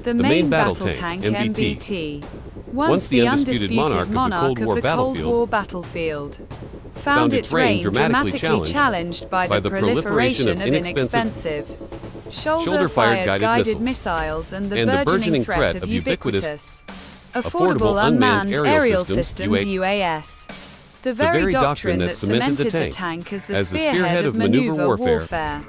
The main battle tank, MBT. Once the undisputed monarch of the Cold War battlefield. Found its reign dramatically challenged by the proliferation of inexpensive, shoulder-fired guided missiles and the burgeoning threat of ubiquitous, affordable unmanned aerial systems UAS. The very doctrine that cemented the tank as the spearhead of maneuver warfare.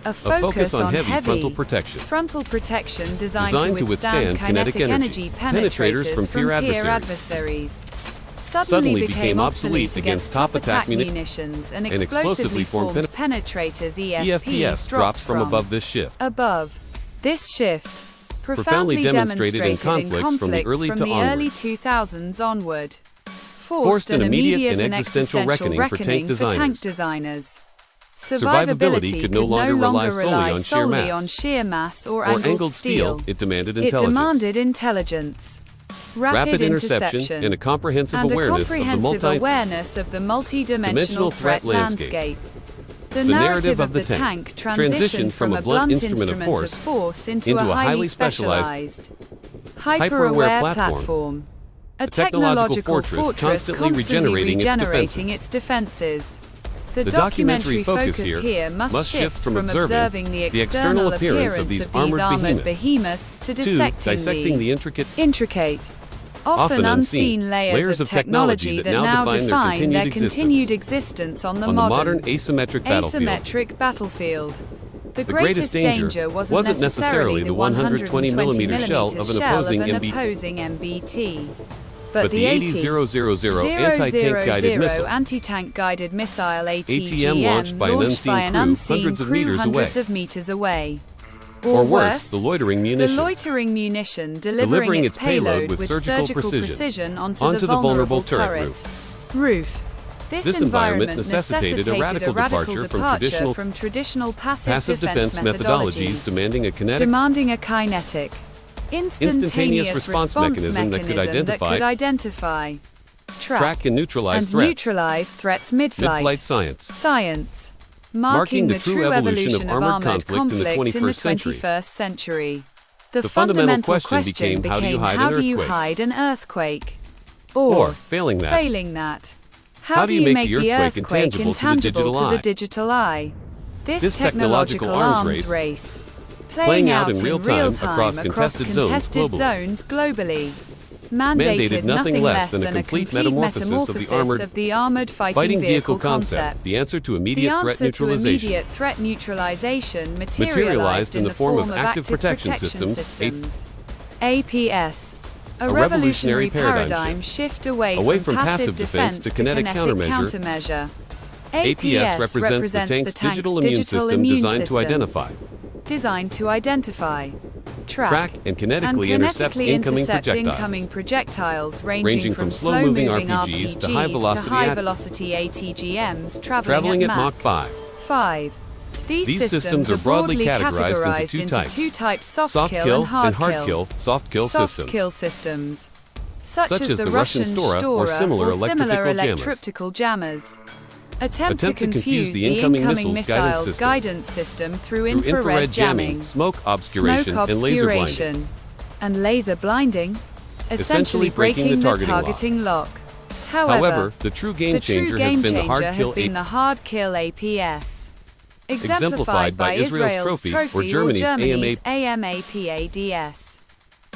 A focus on heavy frontal protection designed to withstand kinetic energy penetrators from peer adversaries. Suddenly became obsolete against top attack munitions and explosively formed penetrators EFPs dropped from above this shift. This shift, profoundly demonstrated in conflicts from the early 2000s onward, forced an immediate and existential reckoning for tank designers. Survivability could no longer rely solely on sheer mass or angled steel. It demanded intelligence, rapid interception, and a comprehensive awareness of the multi-dimensional threat landscape. The narrative of the tank transitioned from a blunt instrument of force into a highly specialized, hyper-aware platform, a technological fortress constantly regenerating its defenses. The documentary focus here must shift from observing the external appearance of these armored behemoths to dissecting the intricate, often unseen layers of technology that now define their continued existence on the modern asymmetric battlefield. The greatest danger wasn't necessarily the 120mm shell of an opposing MBT. But the 80-000 anti-tank guided missile ATGM launched by an unseen crew hundreds of meters away. Or worse, the loitering munition delivering its payload with surgical precision onto the vulnerable turret roof. This environment necessitated a radical departure from traditional passive defense methodologies, demanding a kinetic, instantaneous response mechanism that could identify, track and neutralize threats mid-flight science, marking the true evolution of armored conflict in the 21st century. The fundamental question became how do you hide an earthquake? Or, failing that, how do you make the earthquake intangible to the digital eye? This technological arms race, playing out in real time across contested zones globally, mandated nothing less than a complete metamorphosis of the armored fighting vehicle concept. The answer to immediate threat neutralization materialized in the form of active protection systems, APS. A revolutionary paradigm shift away from passive defense to kinetic countermeasure. APS represents the tank's digital immune system designed to identify, track, and kinetically intercept incoming projectiles ranging from slow-moving RPGs to high-velocity ATGMs traveling at Mach 5. These systems are broadly categorized into two types, soft kill and hard kill. Soft kill systems, such as the Russian Stora or similar electrical jammers, attempt to confuse the incoming missile's guidance system through infrared jamming, smoke obscuration, and laser blinding, essentially breaking the targeting lock. However, the true game changer has been the hard kill APS, exemplified by Israel's trophy or Germany's AMAPADS.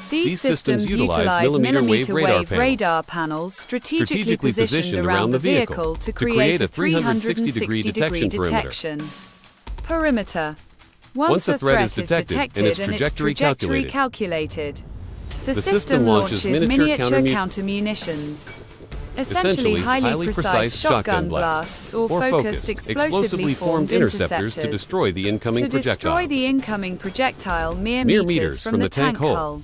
These systems utilize millimeter-wave radar panels strategically positioned around the vehicle to create a 360-degree detection perimeter. Once a threat is detected and its trajectory calculated, the system launches miniature counter-munitions, essentially highly precise shotgun blasts or focused explosively formed interceptors to destroy the incoming projectile mere meters from the tank hull.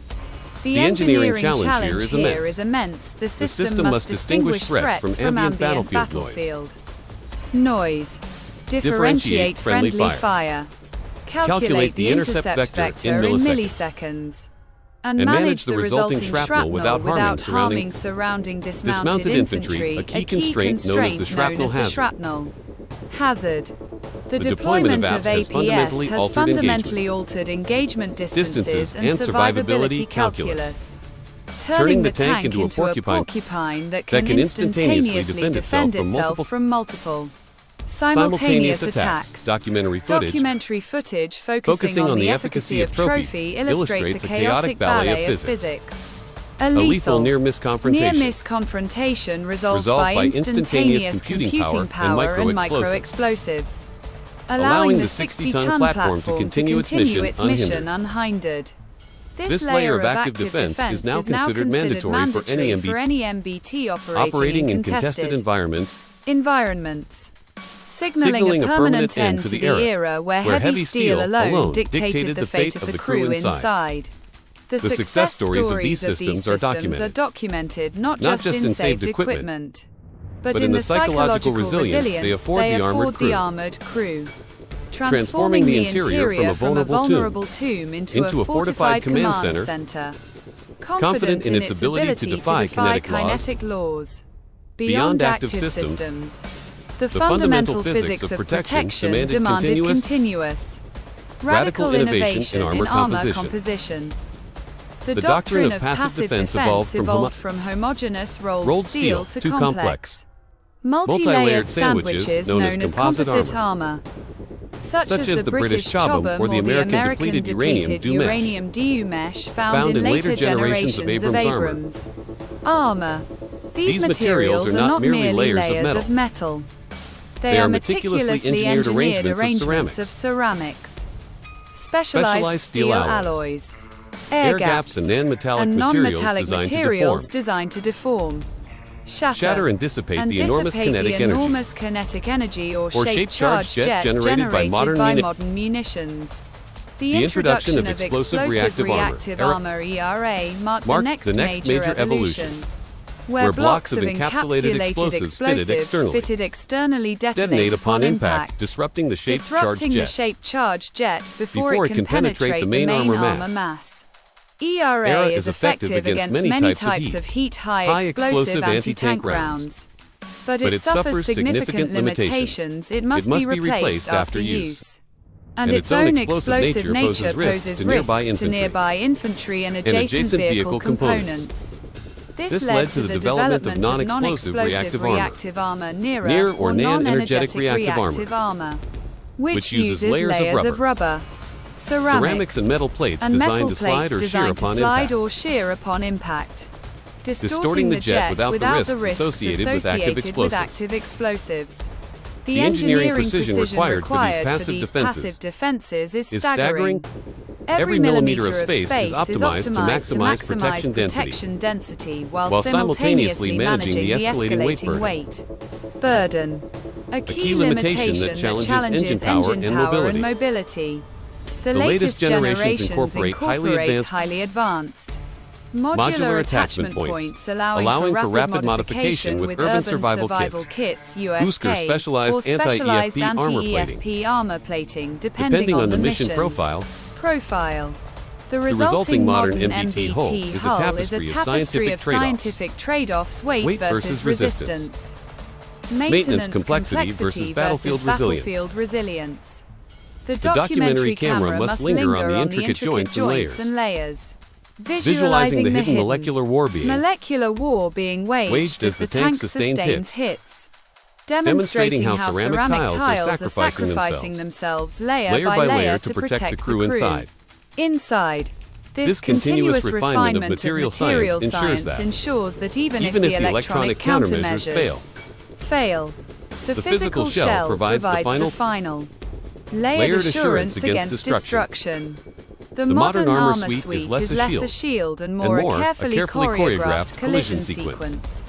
The engineering challenge here is immense. The system must distinguish threats from ambient battlefield noise, differentiate friendly fire, calculate the intercept vector in milliseconds, and manage the resulting shrapnel without harming surrounding dismounted infantry, a key constraint known as the shrapnel hazard. The deployment of APS has fundamentally altered engagement distances and survivability calculus, turning the tank into a porcupine that can instantaneously defend itself from multiple simultaneous attacks. Documentary footage focusing on the efficacy of trophy illustrates a chaotic ballet of physics. A lethal near-miss confrontation resolved by instantaneous computing power and micro-explosives, allowing the 60-ton platform to continue its mission unhindered. This layer of active defense is now considered mandatory for any MBT operating in contested environments, signaling a permanent end to the era where heavy steel alone dictated the fate of the crew inside. The success stories of these systems are documented not just in saved equipment, but in the psychological resilience they afford the armored crew, transforming the interior from a vulnerable tomb into a fortified command center, confident in its ability to defy kinetic laws. Beyond active systems, the fundamental physics of protection demanded continuous, radical innovation in armor composition. The doctrine of passive defense evolved from homogeneous rolled steel to complex, multi-layered sandwiches known as composite armor, such as the British Chobham or the American depleted uranium DU mesh found in later generations of Abrams armor. These materials are not merely layers of metal. They are meticulously engineered arrangements of ceramics, specialized steel alloys, air gaps, and non-metallic materials designed to deform, shatter and dissipate the enormous kinetic energy or shape-charged jet generated by modern munitions. The introduction of explosive reactive armor (ERA) marked the next major evolution, where blocks of encapsulated explosives fitted externally detonate upon impact, disrupting the shape-charged jet before it can penetrate the main armor mass. ERA is effective against many types of heat, high explosive anti-tank rounds, but it suffers significant limitations. It must be replaced after use, and its own explosive nature poses risks to nearby infantry and adjacent vehicle components. This led to the development of non-explosive reactive armor, near or non-energetic reactive armor, which uses layers of rubber, ceramics and metal plates designed to slide or shear upon impact, distorting the jet without the risks associated with active explosives. The engineering precision required for these passive defenses is staggering. Every millimeter of space is optimized to maximize protection density while simultaneously managing the escalating weight burden, a key limitation that challenges engine power and mobility. The latest generations incorporate highly advanced modular attachment points, allowing for rapid modification with urban survival kits, USK specialized anti-EFP armor plating, depending on the mission profile. The resulting modern MBT hull is a tapestry of scientific trade-offs, weight versus resistance, maintenance complexity versus battlefield resilience. The documentary camera must linger on the intricate joints and layers, visualizing the hidden molecular war being waged as the tank sustains hits, demonstrating how ceramic tiles are sacrificing themselves layer by layer to protect the crew inside. This continuous refinement of material science ensures that even if the electronic countermeasures fail, the physical shell provides the final layered assurance against destruction. The modern armor suite is less a shield and more a carefully choreographed collision sequence.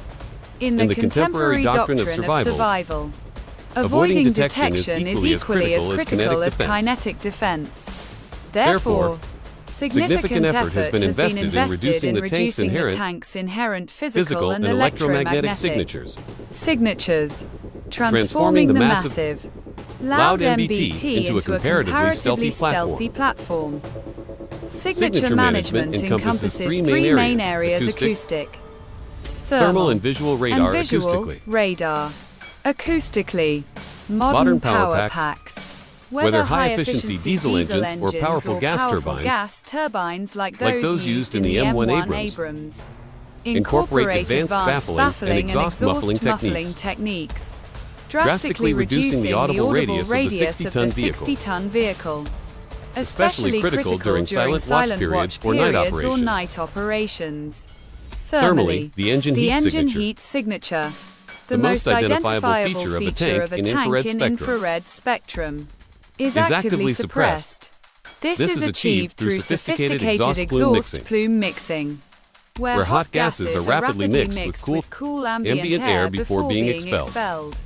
In the contemporary doctrine of survival, avoiding detection is equally as critical as kinetic defense. Therefore, significant effort has been invested in reducing the tank's inherent physical and electromagnetic signatures, transforming the massive, loud MBT into a comparatively stealthy platform. Signature management encompasses three main areas: acoustic, thermal and visual radar acoustically, modern power packs, whether high-efficiency diesel engines or powerful gas turbines like those used in the M1 Abrams, incorporate advanced baffling and exhaust muffling techniques, drastically reducing the audible radius of the 60-ton vehicle, especially critical during silent watch periods or night operations. Thermally, the engine heat signature, the most identifiable feature of a tank in infrared spectrum, is actively suppressed. This is achieved through sophisticated exhaust plume mixing, where hot gases are rapidly mixed with cool ambient air before being expelled,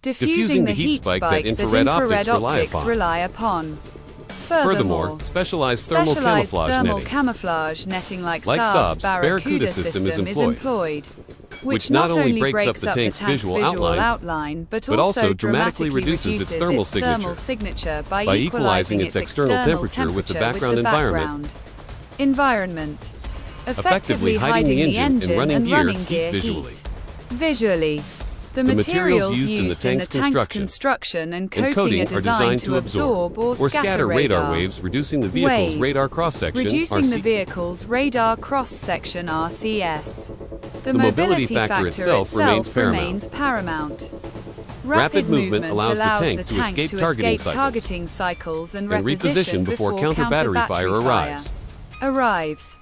diffusing the heat spike that infrared optics rely upon. Furthermore, specialized thermal camouflage netting like Saab's Barracuda system is employed, which not only breaks up the tank's visual outline, but also dramatically reduces its thermal signature by equalizing its external temperature with the background environment, effectively hiding the engine and running gear heat. Visually, the materials used in the tank's construction and coating are designed to absorb or scatter radar waves, reducing the vehicle's radar cross-section RCS. The mobility factor itself remains paramount. Rapid movement allows the tank to escape targeting cycles and reposition before counter-battery fire arrives.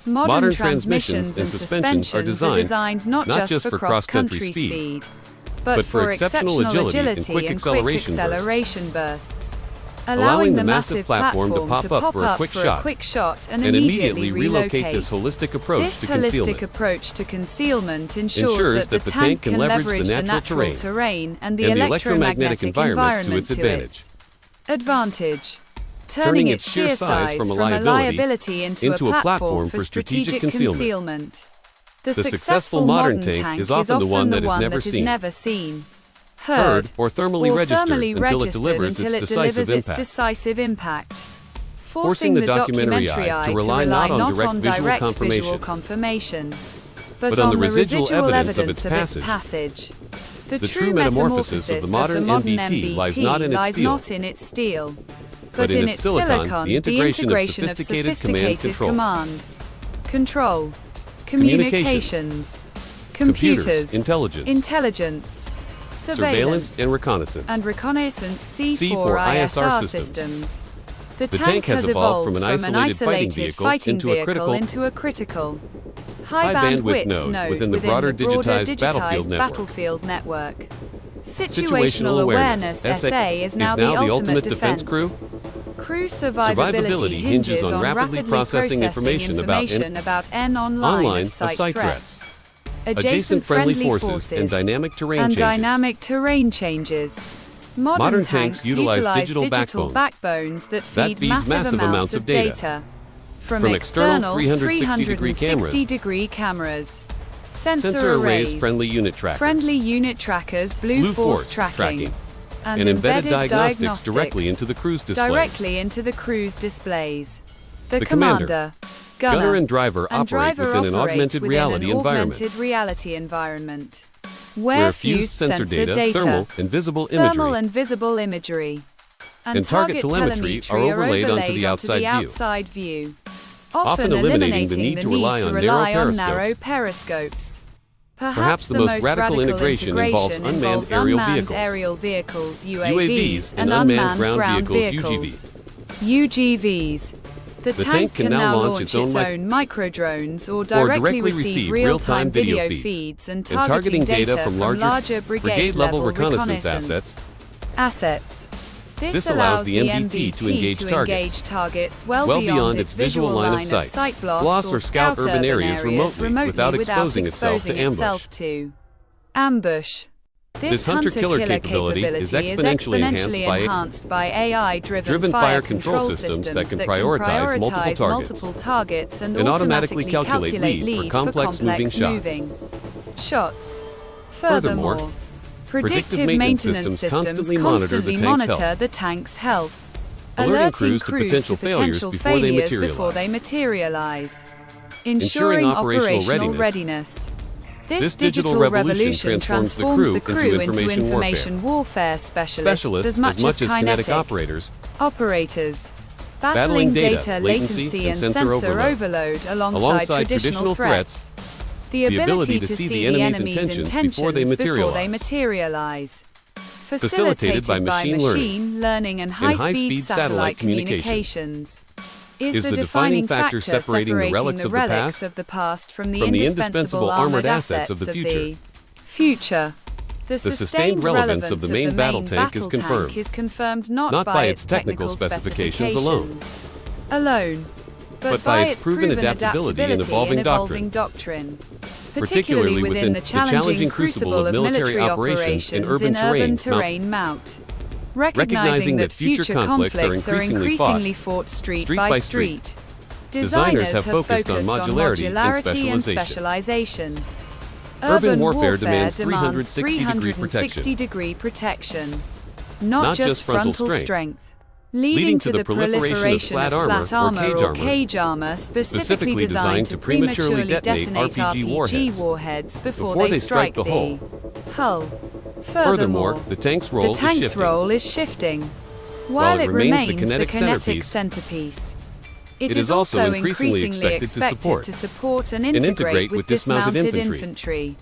Modern transmissions and suspensions are designed not just for cross-country speed, but for exceptional agility and quick acceleration bursts, allowing the massive platform to pop up for a quick shot and immediately relocate. This holistic approach to concealment ensures that the tank can leverage the natural terrain and the electromagnetic environment to its advantage, turning its sheer size from a liability into a platform for strategic concealment. The successful modern tank is often the one that is never seen, heard, or thermally registered until it delivers its decisive impact, forcing the documentary eye to rely not on direct visual confirmation, but on the residual evidence of its passage. The true metamorphosis of the modern MBT lies not in its steel, but in its silicon, the integration of sophisticated command, control, communications, computers, intelligence, surveillance and reconnaissance C4 ISR systems. The tank has evolved from an isolated fighting vehicle into a critical, high-bandwidth node within the broader digitized battlefield network. Situational awareness SA is now the ultimate defense crew. Crew survivability hinges on rapidly processing information about online of site threats, adjacent friendly forces, and dynamic terrain changes. Modern tanks utilize digital backbones that feed massive amounts of data from external 360-degree cameras, sensor arrays, friendly unit trackers, blue force tracking, and embedded diagnostics directly into the crew's displays. The commander, gunner, and driver operate within an augmented reality environment, where fused sensor data, thermal and visible imagery, and target telemetry are overlaid onto the outside view, often eliminating the need to rely on narrow periscopes. Perhaps the most radical integration involves unmanned aerial vehicles, UAVs, and unmanned ground vehicles, UGVs. The tank can now launch its own microdrones or directly receive real-time video feeds and targeting data from larger brigade-level reconnaissance assets. This allows the MBT to engage targets well beyond its visual line of sight, blast or scout urban areas remotely without exposing itself to ambush. This hunter-killer capability is exponentially enhanced by AI-driven fire control systems that can prioritize multiple targets and automatically calculate lead for complex moving shots. Furthermore, predictive maintenance systems constantly monitor the tank's health, alerting crews to potential failures before they materialize, ensuring operational readiness. This digital revolution transforms the crew into information warfare specialists as much as kinetic operators, battling data, latency, and sensor overload alongside traditional threats. The ability to see the enemy's intentions before they materialize. Facilitated by machine learning and high-speed satellite communications. Is the defining factor separating the relics of the past from the indispensable armored assets of the future. The sustained relevance of the main battle tank is confirmed not by its technical specifications alone, but by its proven adaptability and evolving doctrine, particularly within the challenging crucible of military operations in urban terrain mount. Recognizing that future conflicts are increasingly fought street by street, designers have focused on modularity and specialization. Urban warfare demands 360-degree protection, not just frontal strength, leading to the proliferation of flat armor or cage armor specifically designed to prematurely detonate RPG warheads before they strike the hull. Furthermore, the tank's role is shifting. While it remains the kinetic centerpiece, it is also increasingly expected to support and integrate with dismounted infantry.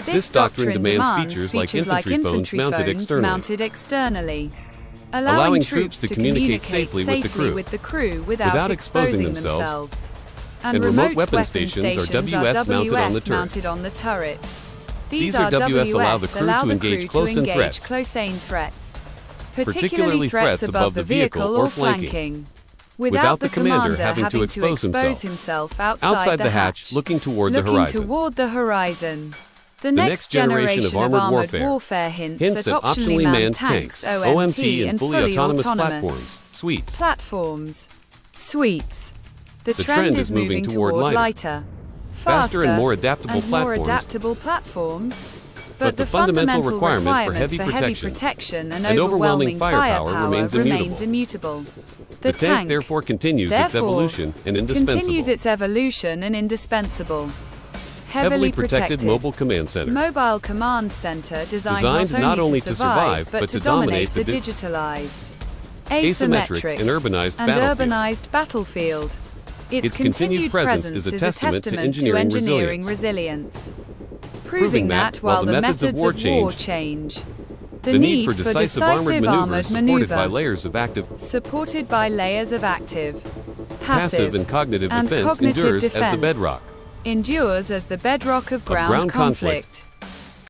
This doctrine demands features like infantry phones mounted externally, allowing troops to communicate safely with the crew without exposing themselves. And remote weapon stations are WS mounted on the turret. These RWS allow the crew to engage close-aim threats, particularly threats above the vehicle or flanking, without the commander having to expose himself outside the hatch looking toward the horizon. The next generation of armored warfare hints at optionally manned tanks, OMT, and fully autonomous platforms. The trend is moving toward lighter, faster and more adaptable platforms, but the fundamental requirement for heavy protection and overwhelming firepower remains immutable. The tank therefore continues its evolution and indispensable. Heavily protected mobile command center designed not only to survive but to dominate the digitalized, asymmetric, and urbanized battlefield. Its continued presence is a testament to engineering resilience, proving that while the methods of war change, the need for decisive armored maneuvers supported by layers of active, passive, and cognitive defense endures as the bedrock of ground conflict.